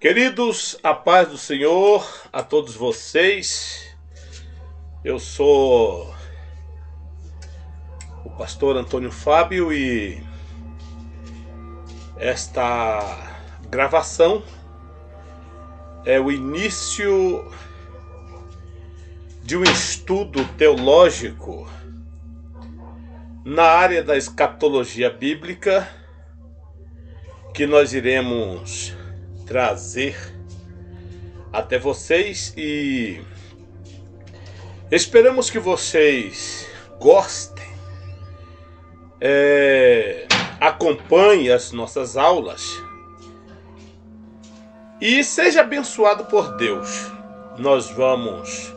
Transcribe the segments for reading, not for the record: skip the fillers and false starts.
Queridos, a paz do Senhor a todos vocês. Eu sou o pastor Antônio Fábio e esta gravação é o início de um estudo teológico na área da escatologia bíblica que nós iremos trazer até vocês e esperamos que vocês gostem, acompanhem as nossas aulas e seja abençoado por Deus. Nós vamos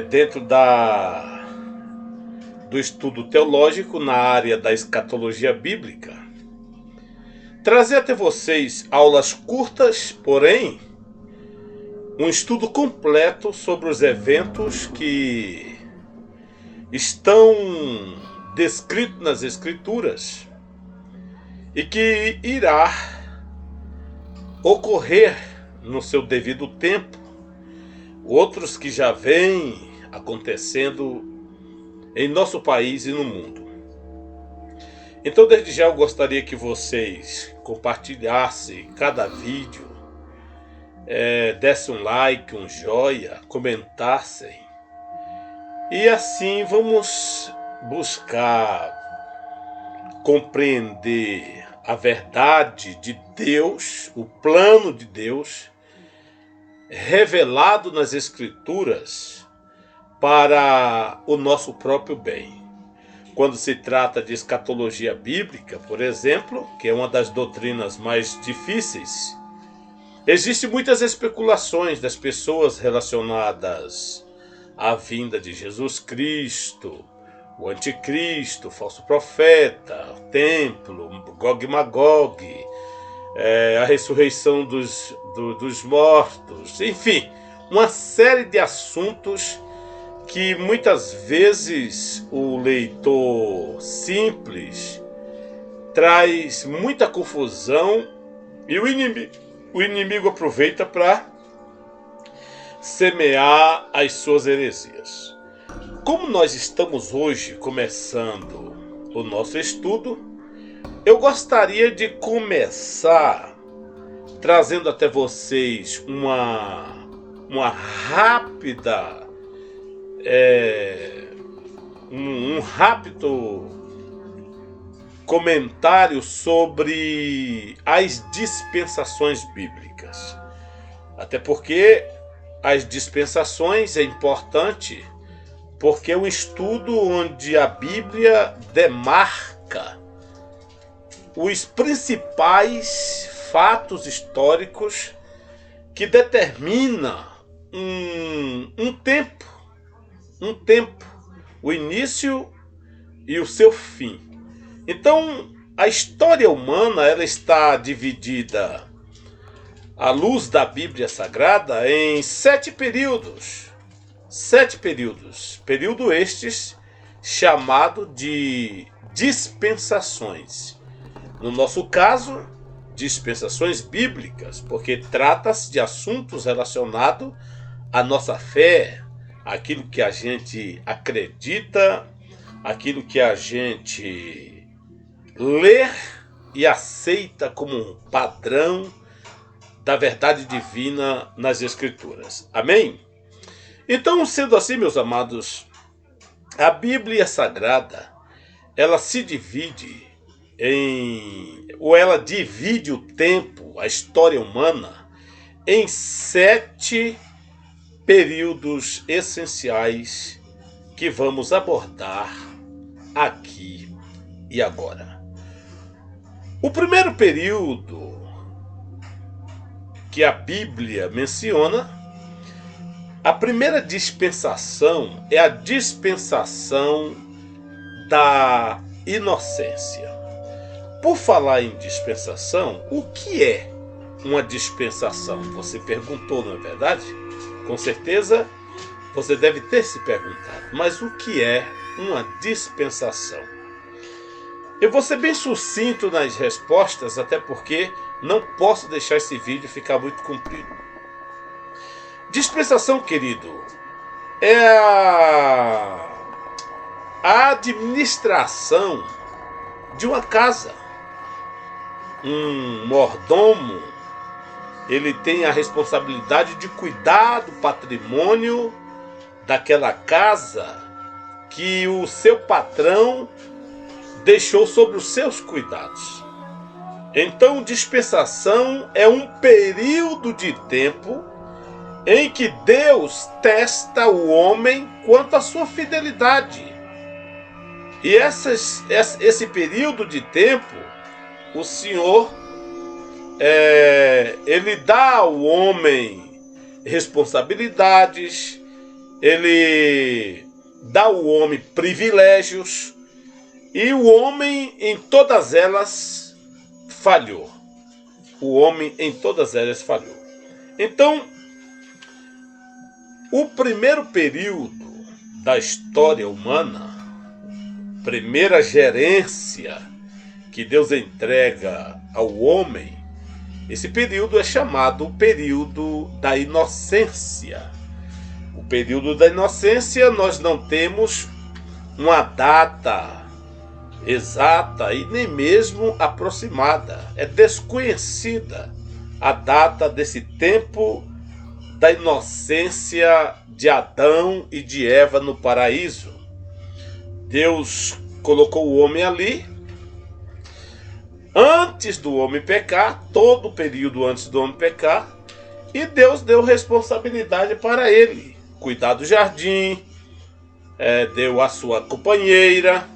dentro do estudo teológico na área da escatologia bíblica, trazer até vocês aulas curtas, porém, um estudo completo sobre os eventos que estão descritos nas Escrituras e que irá ocorrer no seu devido tempo, outros que já vêm acontecendo em nosso país e no mundo. Então, desde já eu gostaria que vocês compartilhassem cada vídeo, dessem um like, um joinha, comentassem. E assim vamos buscar compreender a verdade de Deus, o plano de Deus, revelado nas Escrituras para o nosso próprio bem. Quando se trata de escatologia bíblica, por exemplo, que é uma das doutrinas mais difíceis, existem muitas especulações das pessoas relacionadas à vinda de Jesus Cristo, o anticristo, o falso profeta, o templo, Gog e Magog, a ressurreição dos mortos, enfim, uma série de assuntos que muitas vezes o leitor simples traz muita confusão e o inimigo aproveita para semear as suas heresias. Como nós estamos hoje começando o nosso estudo, eu gostaria de começar trazendo até vocês uma rápida um rápido comentário sobre as dispensações bíblicas. Até porque as dispensações é importante, porque é um estudo onde a Bíblia demarca os principais fatos históricos que determina um tempo, o início e o seu fim. Então, a história humana ela está dividida, à luz da Bíblia Sagrada, em 7 períodos. 7 períodos. Período estes chamado de dispensações. No nosso caso, dispensações bíblicas, porque trata-se de assuntos relacionados à nossa fé, aquilo que a gente acredita, aquilo que a gente lê e aceita como um padrão da verdade divina nas Escrituras. Amém? Então, sendo assim, meus amados, a Bíblia Sagrada, ela se divide ela divide o tempo, a história humana, em 7 períodos essenciais que vamos abordar aqui e agora. O primeiro período que a Bíblia menciona, a primeira dispensação é a dispensação da inocência. Por falar em dispensação, o que é uma dispensação? Você perguntou, não é verdade? Com certeza você deve ter se perguntado, mas o que é uma dispensação? Eu vou ser bem sucinto nas respostas, até porque não posso deixar esse vídeo ficar muito comprido. Dispensação, querido, é a administração de uma casa. Um mordomo, ele tem a responsabilidade de cuidar do patrimônio daquela casa que o seu patrão deixou sobre os seus cuidados. Então, dispensação é um período de tempo em que Deus testa o homem quanto à sua fidelidade. E esse período de tempo, o Senhor, ele dá ao homem responsabilidades, ele dá ao homem privilégios, e o homem em todas elas falhou. O homem em todas elas falhou. Então, o primeiro período da história humana, primeira gerência que Deus entrega ao homem, esse período é chamado o período da inocência. O período da inocência, nós não temos uma data exata e nem mesmo aproximada. É desconhecida a data desse tempo da inocência de Adão e de Eva no paraíso. Deus colocou o homem ali antes do homem pecar, todo o período antes do homem pecar, e Deus deu responsabilidade para ele, cuidar do jardim, deu a sua companheira,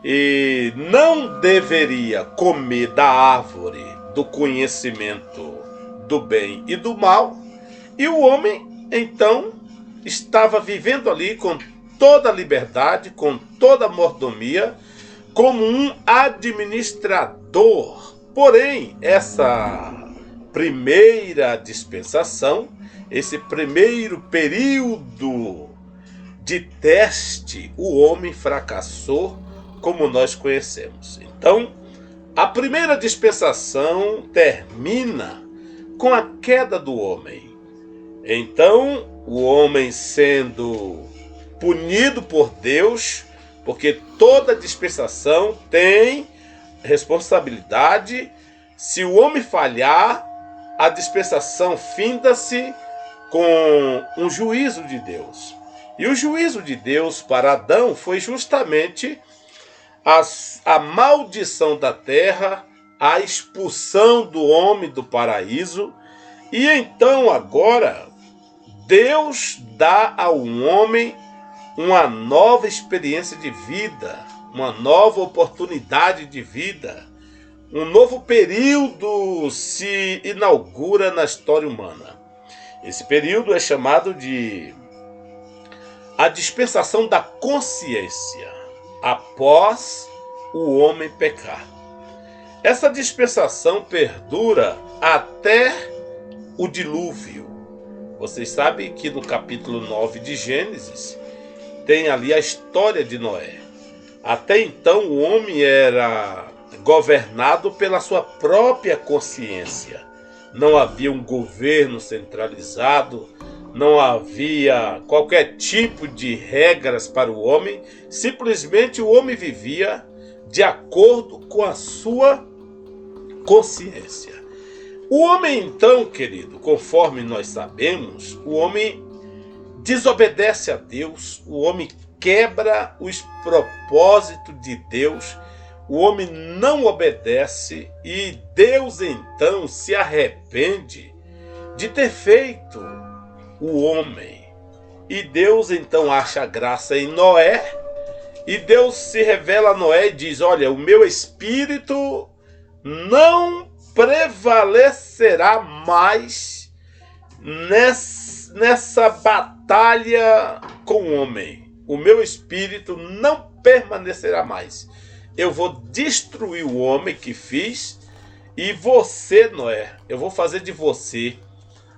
e não deveria comer da árvore do conhecimento do bem e do mal. E o homem, então, estava vivendo ali com toda a liberdade, com toda a mordomia, como um administrador. Porém, essa primeira dispensação, esse primeiro período de teste, o homem fracassou, como nós conhecemos. Então, a primeira dispensação termina com a queda do homem. Então, o homem sendo punido por Deus, porque toda dispensação tem responsabilidade. Se o homem falhar, a dispensação finda-se com um juízo de Deus. E o juízo de Deus para Adão foi justamente a maldição da terra, a expulsão do homem do paraíso. E então agora Deus dá ao homem uma nova experiência de vida, uma nova oportunidade de vida. Um novo período se inaugura na história humana. Esse período é chamado de a dispensação da consciência após o homem pecar. Essa dispensação perdura até o dilúvio. Vocês sabem que no capítulo 9 de Gênesis tem ali a história de Noé. Até então o homem era governado pela sua própria consciência. Não havia um governo centralizado, não havia qualquer tipo de regras para o homem, simplesmente o homem vivia de acordo com a sua consciência. O homem então, querido, conforme nós sabemos, o homem desobedece a Deus, o homem quebra os propósitos de Deus, o homem não obedece e Deus então se arrepende de ter feito o homem. E Deus então acha graça em Noé, e Deus se revela a Noé e diz: olha, o meu espírito não prevalecerá mais nessa batalha com o homem. O meu espírito não permanecerá mais. Eu vou destruir o homem que fiz, e você, Noé, eu vou fazer de você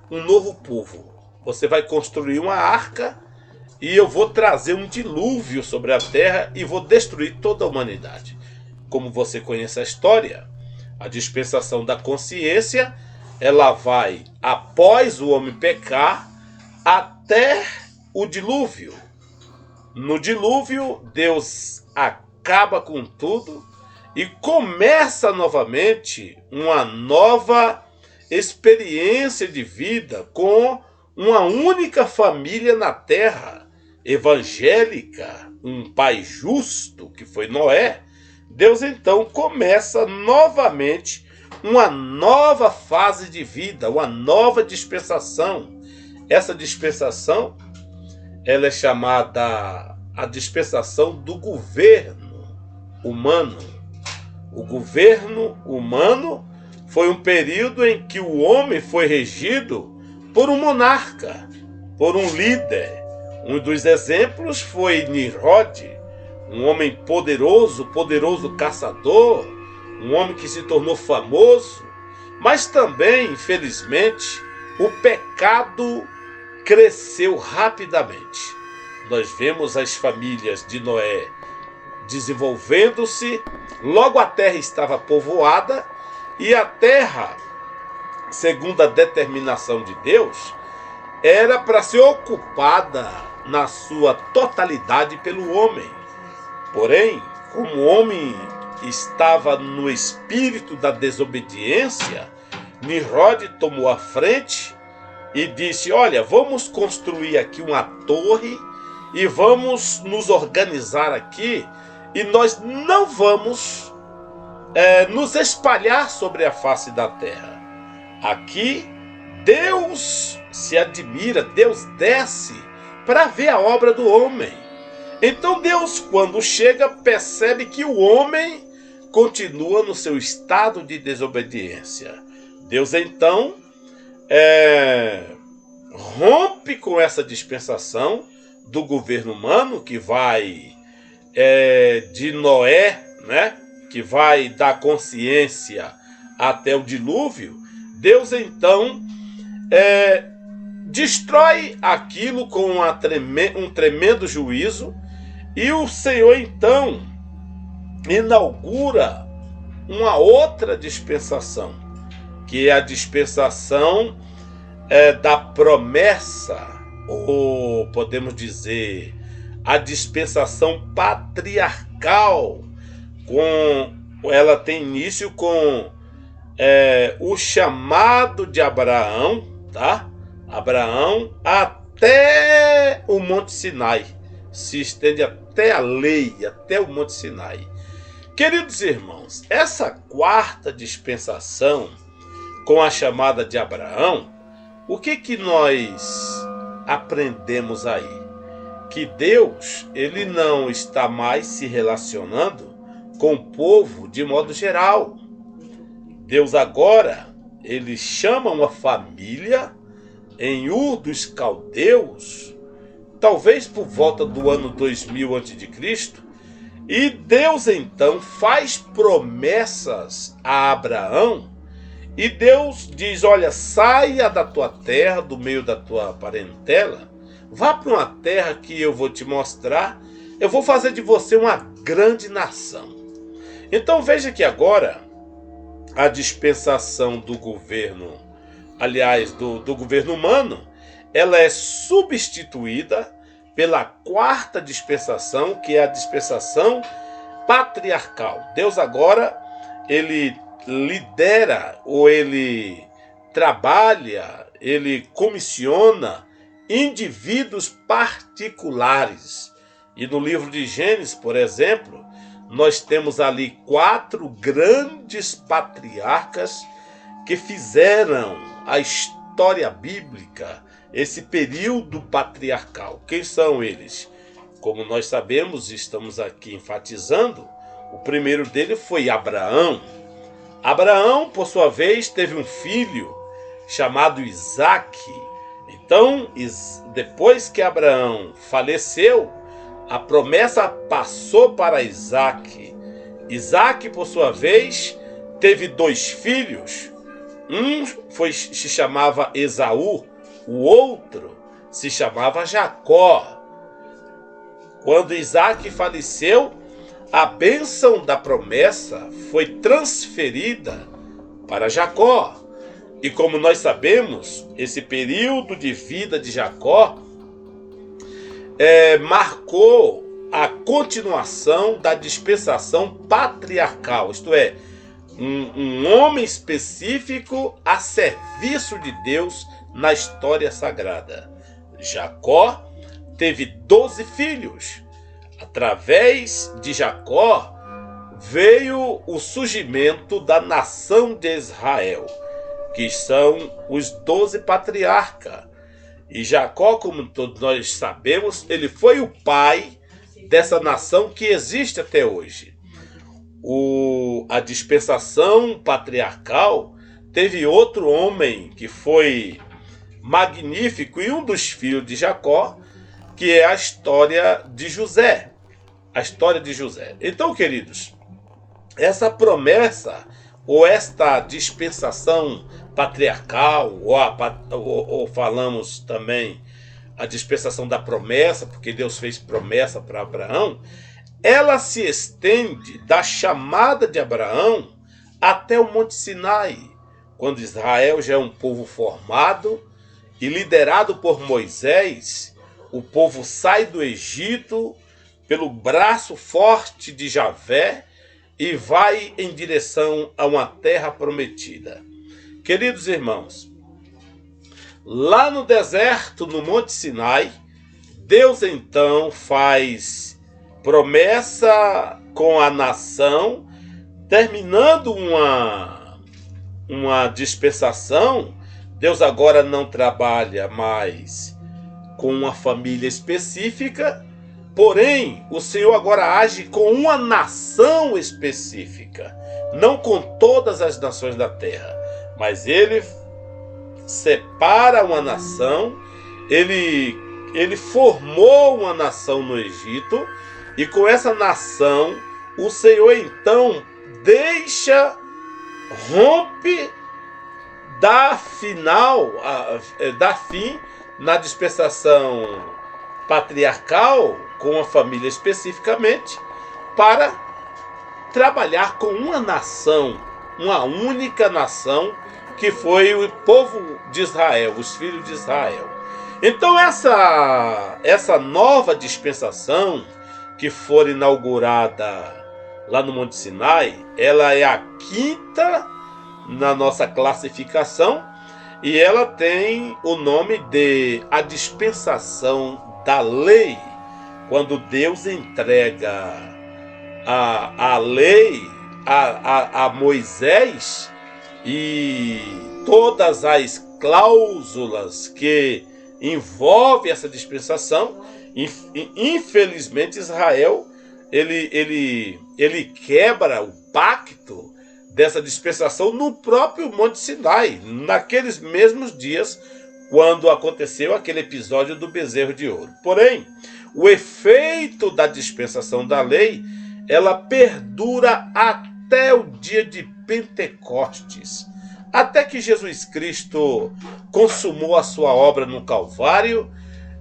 um novo povo. Você vai construir uma arca e eu vou trazer um dilúvio sobre a terra e vou destruir toda a humanidade. Como você conhece a história, A dispensação da consciência, ela vai após o homem pecar até o dilúvio. No dilúvio, Deus acaba com tudo e começa novamente uma nova experiência de vida com uma única família na terra, evangélica, um pai justo, que foi Noé. Deus então começa novamente uma nova fase de vida, uma nova dispensação. Essa dispensação, ela é chamada a dispensação do governo humano. O governo humano foi um período em que o homem foi regido por um monarca, por um líder. Um dos exemplos foi Nimrod, um homem poderoso caçador, um homem que se tornou famoso, mas também, infelizmente, o pecado cresceu rapidamente. Nós vemos as famílias de Noé desenvolvendo-se, logo a terra estava povoada, e a terra, segundo a determinação de Deus, era para ser ocupada na sua totalidade pelo homem. Porém, como o homem estava no espírito da desobediência, Nimrod tomou a frente e disse: olha, vamos construir aqui uma torre e vamos nos organizar aqui, e nós não vamos nos espalhar sobre a face da terra. Aqui Deus se admira, Deus desce para ver a obra do homem. Então Deus, quando chega, percebe que o homem continua no seu estado de desobediência. Deus então rompe com essa dispensação do governo humano, que vai de Noé, né, que vai da consciência até o dilúvio. Deus então destrói aquilo com um tremendo juízo, e o Senhor então inaugura uma outra dispensação, que é a dispensação da promessa, ou podemos dizer, a dispensação patriarcal. Ela tem início com o chamado de Abraão, tá? Abraão até o Monte Sinai, se estende até a lei, até o Monte Sinai. Queridos irmãos, essa quarta dispensação, com a chamada de Abraão, o que nós aprendemos aí? Que Deus, ele não está mais se relacionando com o povo de modo geral. Deus agora, ele chama uma família em Ur dos Caldeus, talvez por volta do ano 2000 a.C., e Deus então faz promessas a Abraão, e Deus diz: olha, saia da tua terra, do meio da tua parentela, vá para uma terra que eu vou te mostrar, eu vou fazer de você uma grande nação. Então veja que agora a dispensação do governo, aliás, do governo humano, ela é substituída pela quarta dispensação, que é a dispensação patriarcal. Deus agora, ele lidera, ou ele trabalha, ele comissiona indivíduos particulares. E no livro de Gênesis, por exemplo, nós temos ali 4 grandes patriarcas que fizeram a história bíblica, esse período patriarcal. Quem são eles? Como nós sabemos, estamos aqui enfatizando, o primeiro dele foi Abraão. Abraão, por sua vez, teve um filho chamado Isaque. Então, depois que Abraão faleceu, a promessa passou para Isaque. Isaque, por sua vez, teve 2 filhos. Um se chamava Esaú, o outro se chamava Jacó. Quando Isaque faleceu, a bênção da promessa foi transferida para Jacó. E como nós sabemos, esse período de vida de Jacó marcou a continuação da dispensação patriarcal, isto é, um homem específico a serviço de Deus na história sagrada. Jacó teve 12 filhos. Através de Jacó veio o surgimento da nação de Israel, que são os 12 patriarcas. E Jacó, como todos nós sabemos, ele foi o pai dessa nação que existe até hoje. A dispensação patriarcal teve outro homem que foi magnífico e um dos filhos de Jacó, que é a história de José. A história de José. Então, queridos, essa promessa ou esta dispensação patriarcal, ou falamos também a dispensação da promessa, porque Deus fez promessa para Abraão, ela se estende da chamada de Abraão até o Monte Sinai, quando Israel já é um povo formado e liderado por Moisés. O povo sai do Egito pelo braço forte de Javé e vai em direção a uma terra prometida. Queridos irmãos, lá no deserto, no Monte Sinai, Deus então faz promessa com a nação, terminando uma dispensação. Deus agora não trabalha mais com uma família específica, porém, o Senhor agora age com uma nação específica, não com todas as nações da terra, mas ele separa uma nação, ele formou uma nação no Egito, e com essa nação, o Senhor então rompe, dá fim na dispensação patriarcal, com a família especificamente, para trabalhar com uma nação, uma única nação, que foi o povo de Israel, os filhos de Israel. Então essa nova dispensação que for inaugurada lá no Monte Sinai, ela é a quinta na nossa classificação, e ela tem o nome de a dispensação da lei, quando Deus entrega a lei a Moisés, e todas as cláusulas que envolvem essa dispensação. Infelizmente, Israel ele quebra o pacto dessa dispensação no próprio Monte Sinai, naqueles mesmos dias, quando aconteceu aquele episódio do bezerro de ouro. Porém, o efeito da dispensação da lei, ela perdura até o dia de Pentecostes, até que Jesus Cristo consumou a sua obra no Calvário,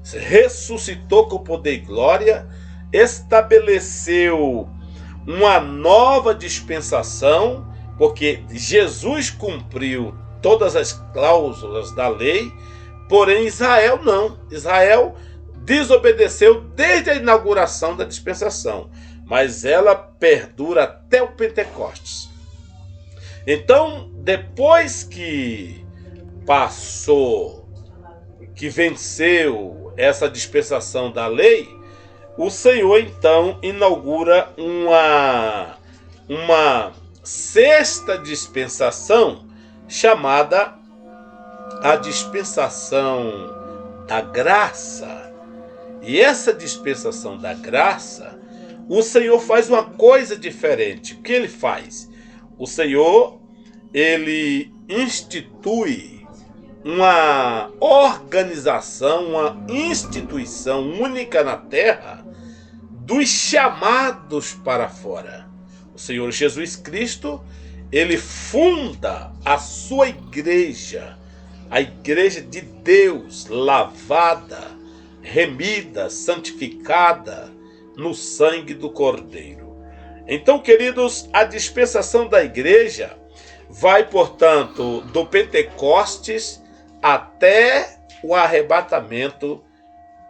ressuscitou com poder e glória, estabeleceu uma nova dispensação, porque Jesus cumpriu todas as cláusulas da lei, porém Israel não. Israel desobedeceu desde a inauguração da dispensação, mas ela perdura até o Pentecostes. Então, depois que venceu essa dispensação da lei, o Senhor então inaugura uma sexta dispensação, chamada a dispensação da graça. E essa dispensação da graça, o Senhor faz uma coisa diferente. O que ele faz? O Senhor, ele institui uma organização, uma instituição única na terra dos chamados para fora. O Senhor Jesus Cristo, ele funda a sua igreja, a igreja de Deus, lavada, remida, santificada no sangue do Cordeiro. Então, queridos, a dispensação da igreja vai, portanto, do Pentecostes até o arrebatamento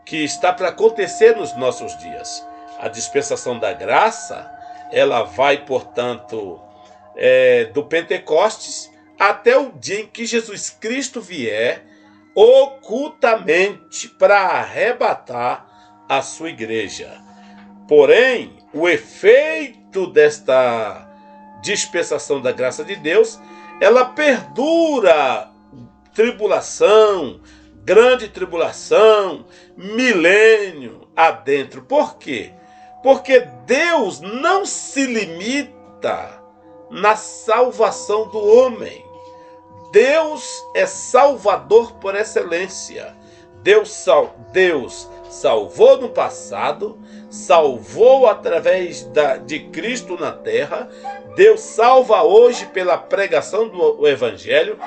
que está para acontecer nos nossos dias. A dispensação da graça, ela vai, portanto, do Pentecostes até o dia em que Jesus Cristo vier ocultamente para arrebatar a sua igreja. Porém, o efeito desta dispensação da graça de Deus, ela perdura tribulação, grande tribulação, milênio adentro. Por quê? Porque Deus não se limita na salvação do homem. Deus é salvador por excelência. Deus salvou no passado, salvou através de Cristo na terra, Deus salva hoje pela pregação do Evangelho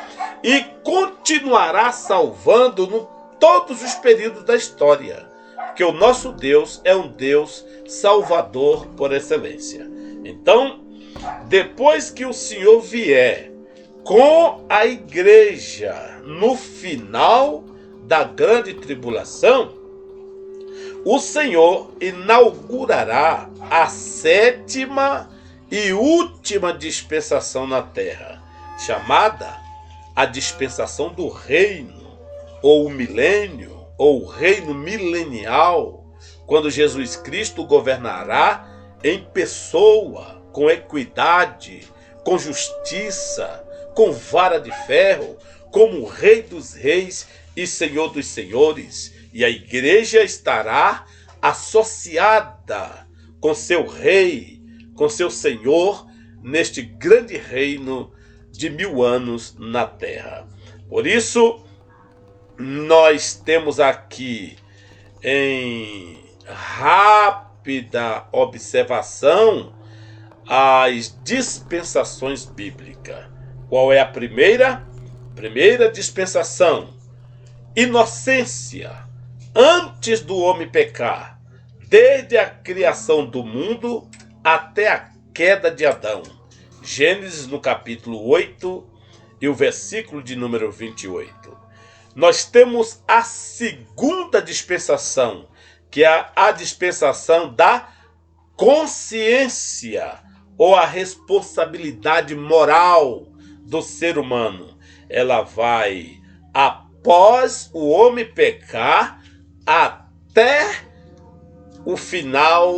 e continuará salvando em todos os períodos da história, porque o nosso Deus é um Deus salvador por excelência. Então, depois que o Senhor vier com a igreja no final da grande tribulação, o Senhor inaugurará a 7ª e última dispensação na terra, chamada a dispensação do reino, ou o milênio, ou o reino milenial, quando Jesus Cristo governará em pessoa, com equidade, com justiça, com vara de ferro, como Rei dos Reis e Senhor dos Senhores, e a igreja estará associada com seu Rei, com seu Senhor, neste grande reino de 1000 anos na terra. Por isso, nós temos aqui em rápida observação as dispensações bíblicas. Qual é a primeira? Primeira dispensação: inocência, antes do homem pecar, desde a criação do mundo até a queda de Adão. Gênesis no capítulo 8 e o versículo de número 28. Nós temos a segunda dispensação, que é a dispensação da consciência, ou a responsabilidade moral do ser humano. Ela vai após o homem pecar até o final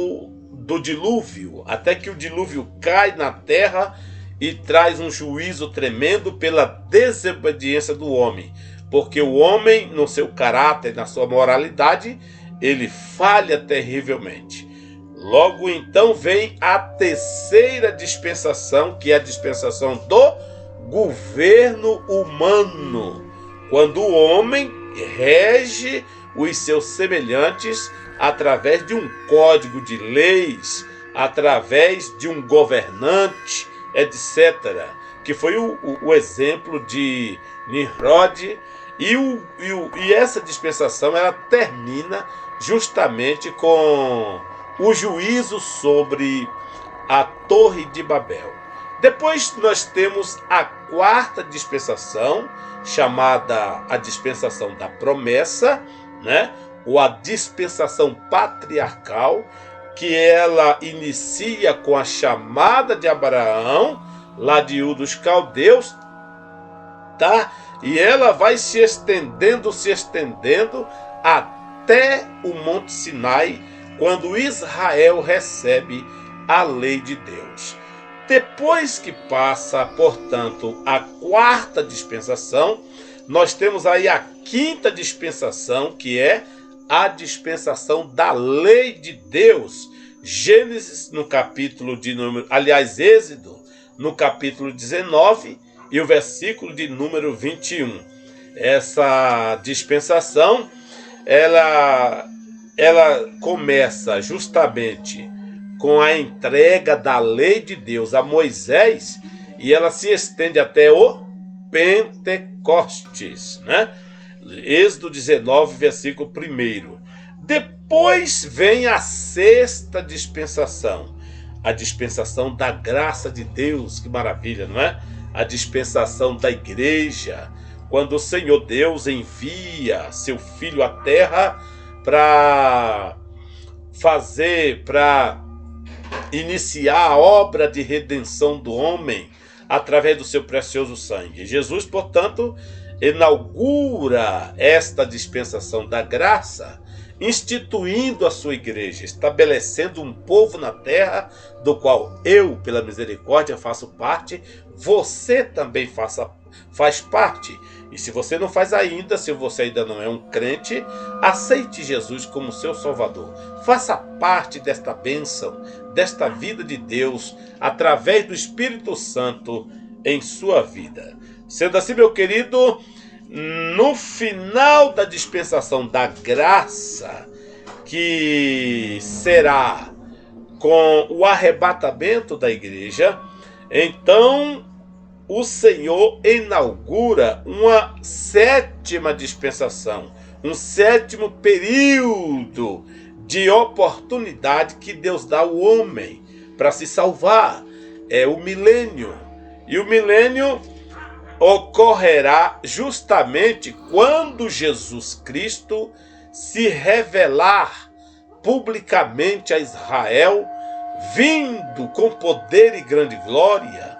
do dilúvio, até que o dilúvio cai na terra e traz um juízo tremendo pela desobediência do homem, porque o homem, no seu caráter, na sua moralidade, ele falha terrivelmente. Logo então vem a terceira dispensação, que é a dispensação do governo humano, quando o homem rege os seus semelhantes através de um código de leis, através de um governante, etc., que foi o exemplo de Nimrod. E essa dispensação ela termina justamente com o juízo sobre a Torre de Babel. Depois nós temos a quarta dispensação, chamada a dispensação da promessa, né? Ou a dispensação patriarcal, que ela inicia com a chamada de Abraão, lá de Ur dos Caldeus, tá? E ela vai se estendendo até o Monte Sinai, quando Israel recebe a lei de Deus. Depois que passa, portanto, a quarta dispensação, nós temos aí a quinta dispensação, que é a dispensação da lei de Deus. Gênesis no capítulo de número, Êxodo no capítulo 19 e o versículo de número 21. Essa dispensação, ela começa justamente com a entrega da lei de Deus a Moisés, e ela se estende até o Pentecostes, né? Êxodo 19, versículo 1. Depois vem a sexta dispensação, a dispensação da graça de Deus. Que maravilha, não é? A dispensação da igreja, quando o Senhor Deus envia seu Filho à terra para iniciar a obra de redenção do homem através do seu precioso sangue. Jesus, portanto, inaugura esta dispensação da graça, instituindo a sua igreja, estabelecendo um povo na terra, do qual eu, pela misericórdia, faço parte, você também faz parte. E se você não faz ainda, se você ainda não é um crente, aceite Jesus como seu Salvador. Faça parte desta bênção, desta vida de Deus, através do Espírito Santo em sua vida. Sendo assim, meu querido, no final da dispensação da graça, que será com o arrebatamento da igreja, então o Senhor inaugura uma sétima dispensação, um sétimo período de oportunidade que Deus dá ao homem para se salvar. É o milênio. E o milênio ocorrerá justamente quando Jesus Cristo se revelar publicamente a Israel, vindo com poder e grande glória,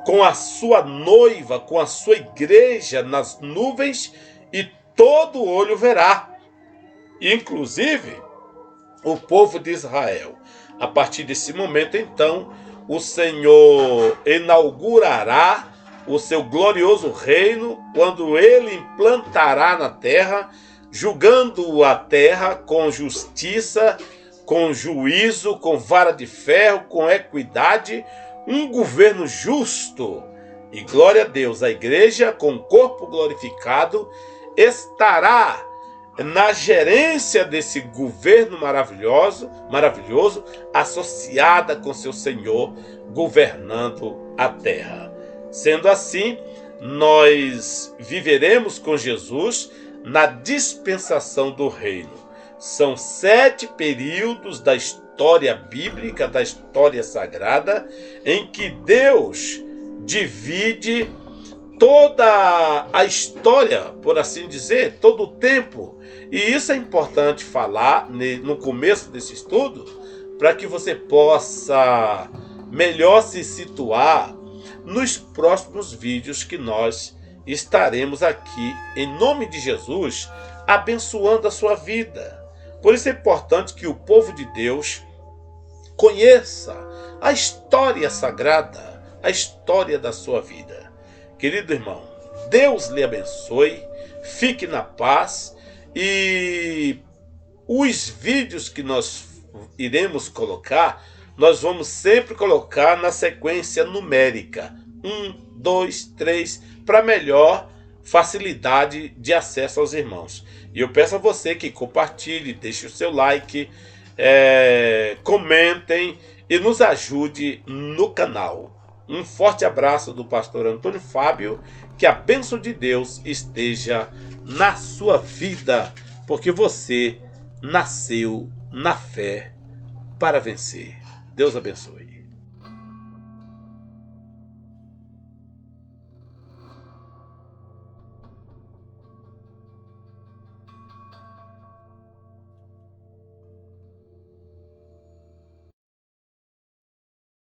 com a sua noiva, com a sua igreja nas nuvens, e todo olho verá, inclusive o povo de Israel. A partir desse momento, então, o Senhor inaugurará o seu glorioso reino, quando ele implantará na terra, julgando a terra com justiça, com juízo, com vara de ferro, com equidade, um governo justo. E glória a Deus, a igreja, com o corpo glorificado, estará na gerência desse governo maravilhoso, associada com seu Senhor, governando a terra. Sendo assim, nós viveremos com Jesus na dispensação do reino. São 7 períodos da história bíblica, da história sagrada, em que Deus divide toda a história, por assim dizer, todo o tempo. E isso é importante falar no começo desse estudo, para que você possa melhor se situar nos próximos vídeos que nós estaremos aqui, em nome de Jesus, abençoando a sua vida. Por isso é importante que o povo de Deus conheça a história sagrada, a história da sua vida. Querido irmão, Deus lhe abençoe, fique na paz, e os vídeos que nós iremos colocar, nós vamos sempre colocar na sequência numérica, 1, 2, 3, para melhor facilidade de acesso aos irmãos. E eu peço a você que compartilhe, deixe o seu like, comentem e nos ajude no canal. Um forte abraço do pastor Antônio Fábio, que a bênção de Deus esteja na sua vida, porque você nasceu na fé para vencer. Deus abençoe.